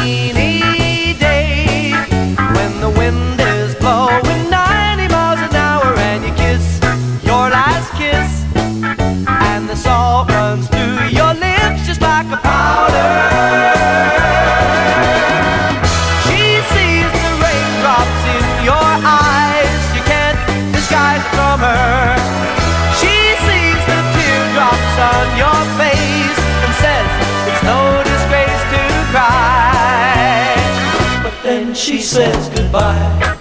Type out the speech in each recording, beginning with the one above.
rainy day when the wind is blowing 90 miles an hour and you kiss your last kiss and the salt runs through your lips just like a powder. She sees the raindrops in your eyes, you can't disguise it from her. She sees the teardrops on your face and says it's no disgrace to cry. But then she says goodbye.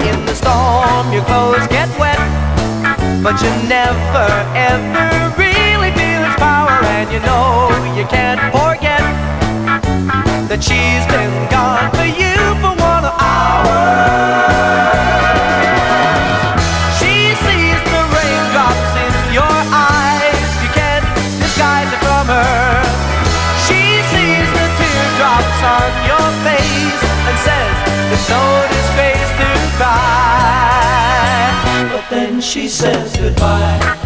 In the storm your clothes get wet, but you never ever really feel its power, and you know you can't forget that she's been gone for you for 1 hour. She sees the raindrops in your eyes, you can't disguise it from her. She sees the teardrops on your face and says it's no disgrace to cry. But then she says goodbye.